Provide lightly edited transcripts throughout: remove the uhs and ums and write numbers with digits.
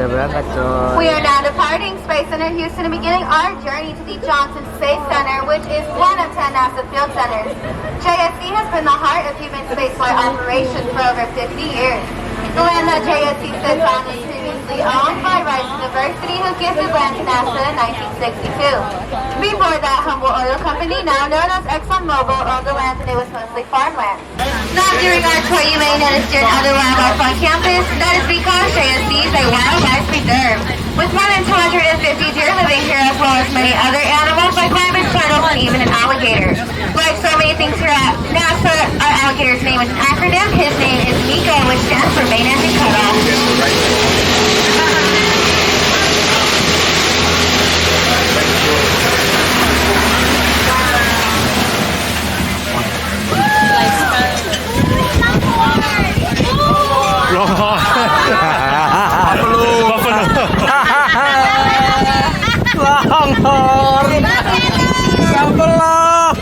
udah berangkat coy. We are now departing Space Center Houston and beginning our journey to the Johnson Space Center, which is one of 10 NASA field centers. JSC has been the heart of human spaceflight operations for over 50 years. The land that JSC sits on was previously owned by Rice University, who gifted land to NASA in 1962. Before that, humble oil company, now known as ExxonMobil, owned the land and it was mostly farmland. Now during our tour, you may notice deer and other wildlife on campus. That is because JSC is a wildlife preserve. With more than 250 deer living here, as well as many other animals like rabbits, turtles, and even an alligator. Like so many things here at NASA, our alligator's name is an acronym. His name is MECO, which stands for Main Engine Cutoff. Longhorn. Sambil loh.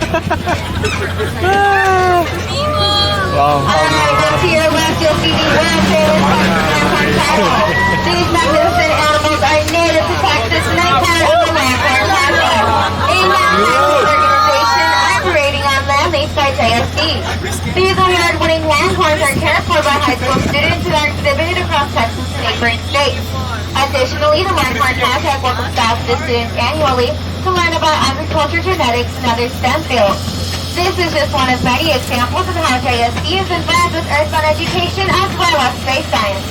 To your left, you'll see the wild tailed. These magnificent animals are native to Texas and they part of the Bernhart Farras Show, a non-profit organization operating on land leased by JSC. These award-winning longhorns are cared for by high school students who are exhibited across Texas and neighboring states. Additionally, the Longhorn Project welcomes thousands of students annually to learn about agriculture, genetics, and other STEM fields. This is just one of many examples of how JSC is involved with earthbound education as well as space science.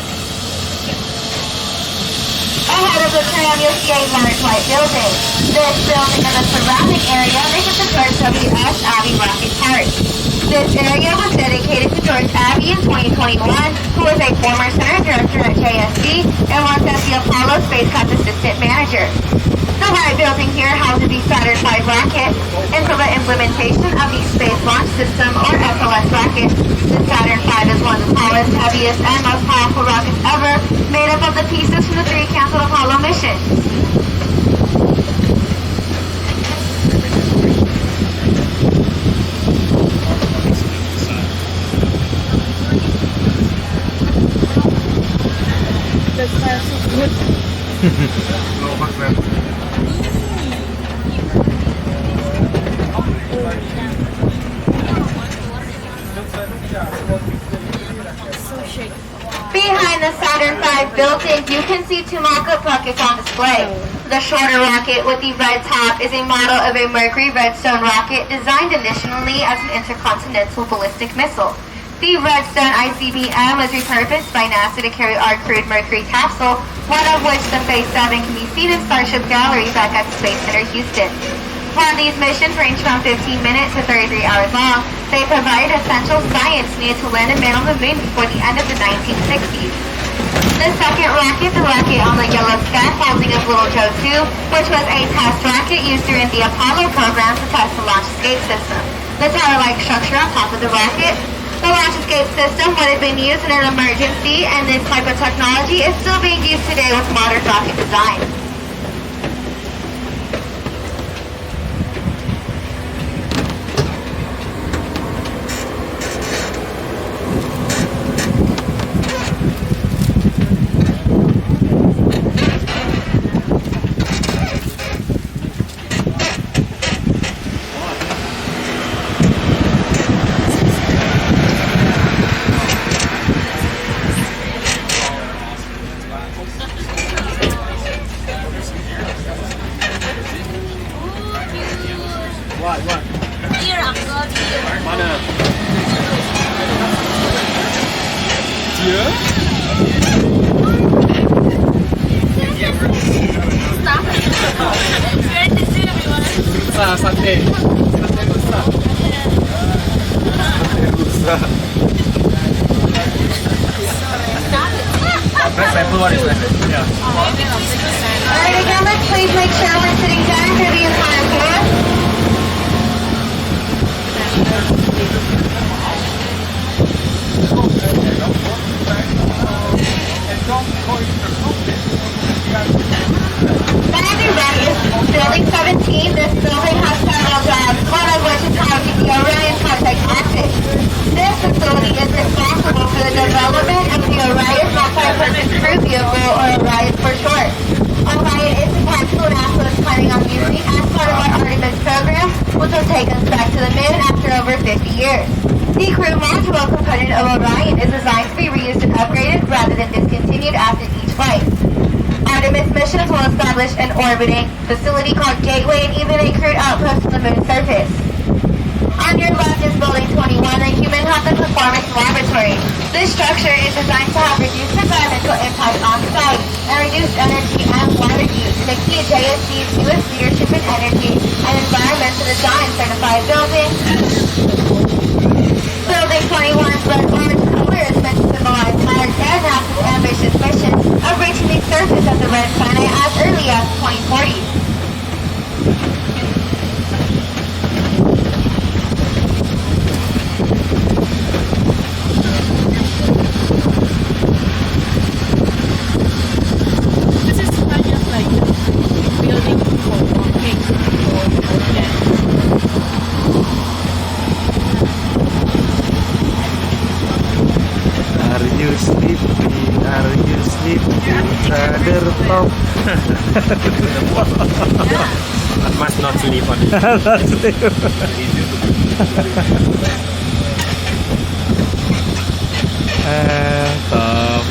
Ahead of the tram, you'll see a large white building. This building and the surrounding area make up the George W. S. Abbey Rocket Park. This area was dedicated to George Abbey in 2021, who was a former center director at JSC and once as the Apollo Spacecraft Assistant Manager. The white building here houses the Saturn V rocket, and for the implementation of the Space Launch System, or SLS rocket. The Saturn V is one of the tallest, heaviest, and most powerful rockets ever, made up of the pieces from the 3 canceled Apollo missions. Behind the Saturn V building, you can see 2 mock-up rockets on display. The shorter rocket with the red top is a model of a Mercury Redstone rocket designed initially as an intercontinental ballistic missile. The Redstone ICBM was repurposed by NASA to carry our crewed Mercury capsule, one of which, the Phase 7, can be seen in Starship Gallery back at the Space Center Houston. While these missions range from 15 minutes to 33 hours long, they provided essential science needed to land a man on the moon before the end of the 1960s. The second rocket, the rocket on the yellow scaffolding of Little Joe 2, which was a test rocket used during the Apollo program to test the launch escape system. The tower-like structure on top of the rocket. The launch escape system would have been used in an emergency, and this type of technology is still being used today with modern rocket design. Sate rusa. Saya keluar ya. Alright, again, let's please make sure we're sitting down for the entire tour. Whenever ready, building 17, this building has several jobs, one of which is housing the Orion Project Office. This facility is responsible for the development of the Orion multi-purpose crew vehicle, or Orion for short. Orion is the capsule NASA is planning on using as part of our Artemis program, which will take us back to the moon after over 50 years. The crew module component of Orion is designed to be reused and upgraded rather than discontinued after each flight. Artemis missions will establish an orbiting facility called Gateway and even a crewed outpost on the moon's surface. On your left is Building 21, the Human Health and Performance Laboratory. This structure is designed to have reduced environmental impact on site and reduced energy and water use to key JSC's newest leadership in energy and environmental design certified building. Building 21's red orange color is meant to symbolize Mars and NASA's ambitious mission of reaching the surface of the red planet as early as 2040. Must not sleep on it. Top.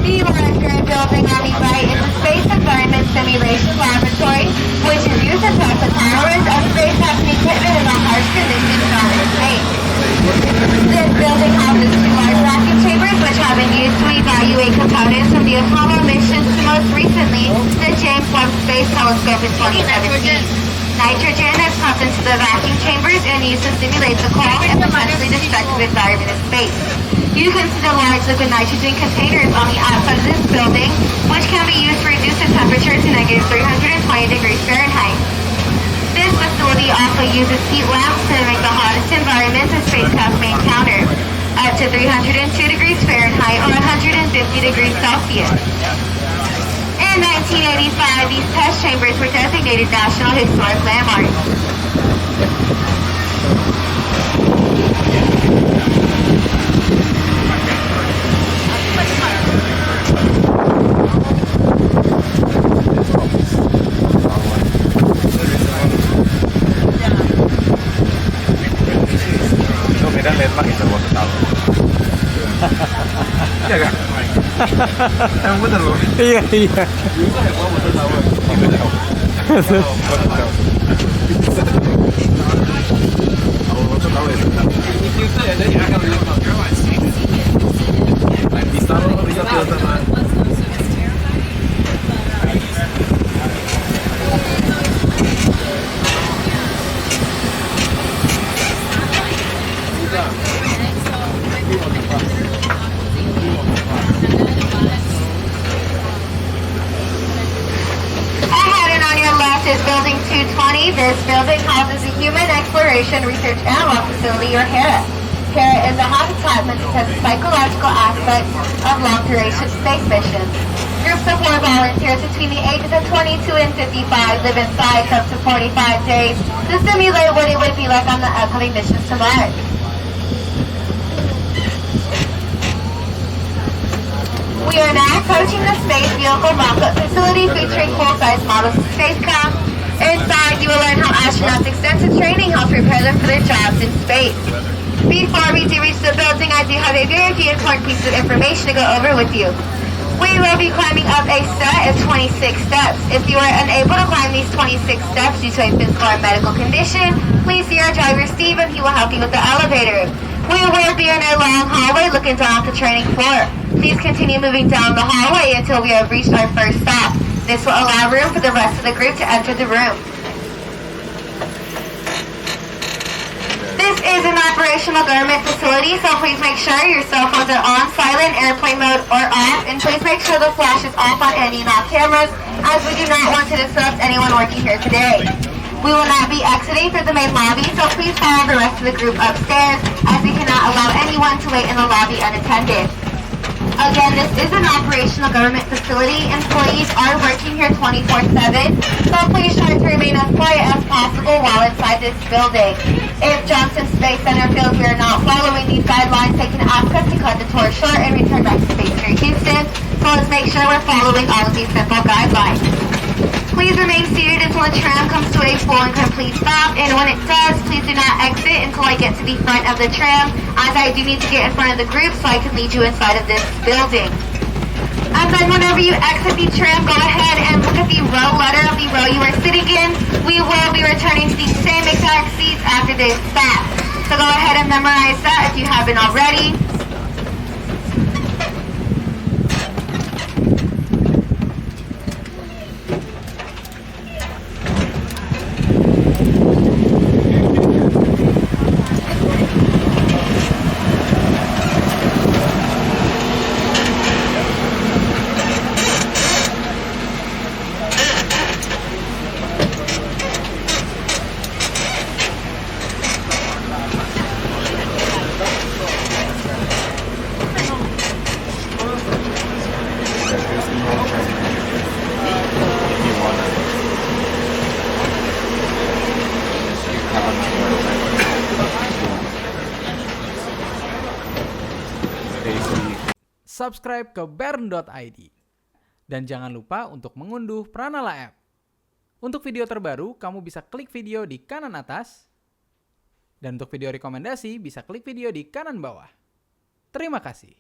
The larger building on the right is the Space Environment Simulation Laboratory, which is used to test the tolerance of space having equipment in the harsh conditions found in space. This building houses two large vacuum chambers, which have been used to evaluate components from the Apollo missions to most recently the James Webb Space Telescope in 2017. Nitrogen is pumped into the vacuum chambers and used to simulate the cold and potentially destructive environment in space. You can see the large liquid nitrogen containers on the outside of this building, which can be used to reduce the temperature to negative 320 degrees Fahrenheit. This facility also uses heat lamps to mimic the hottest environments a spacecraft may encounter, up to 302 degrees Fahrenheit or 150 degrees Celsius. In 1985, these test chambers were designated National Historic Landmarks. Itu beda landmark ya sama tahu. Iya kan? Yang bener loh. Iya, iya. Is Building 220. This building houses the Human Exploration Research Analog Facility, or HERA. HERA is a habitat meant to test the psychological aspects of long-duration space missions. Groups of 4 volunteers between the ages of 22 and 55 live inside for up to 45 days to simulate what it would be like on the upcoming missions to Mars. We are now approaching the Space Vehicle Mock-Up Facility featuring full-size models of spacecraft. Inside, you will learn how astronauts' extensive training helps prepare them for their jobs in space. Before we do reach the building, I do have a very few important pieces of information to go over with you. We will be climbing up a set of 26 steps. If you are unable to climb these 26 steps due to a physical or medical condition, please see our driver Steve and he will help you with the elevator. We will be in a long hallway looking down at the training floor. Please continue moving down the hallway until we have reached our first stop. This will allow room for the rest of the group to enter the room. This is an operational government facility, so please make sure your cell phones are on silent, airplane mode, or off, and please make sure the flash is off on any and all cameras, as we do not want to disrupt anyone working here today. We will not be exiting through the main lobby, so please follow the rest of the group upstairs, as we cannot allow anyone to wait in the lobby unattended. Again, this is an operational government facility. Employees are working here 24/7, so please try to remain as quiet as possible while inside this building. If Johnson Space Center feels we are not following these guidelines, they can ask us to cut the tour short and return back to Space Center Houston. So let's make sure we're following all of these simple guidelines. Please remain seated until the tram comes to a full and complete stop, and when it does, please do not exit until I get to the front of the tram, as I do need to get in front of the group so I can lead you inside of this building. And then whenever you exit the tram, go ahead and look at the row letter of the row you are sitting in. We will be returning to the same exact seats after this stop. So go ahead and memorize that if you haven't already. Subscribe ke bern.id. Dan jangan lupa untuk mengunduh Pranala App. Untuk video terbaru, kamu bisa klik video di kanan atas. Dan untuk video rekomendasi, bisa klik video di kanan bawah. Terima kasih.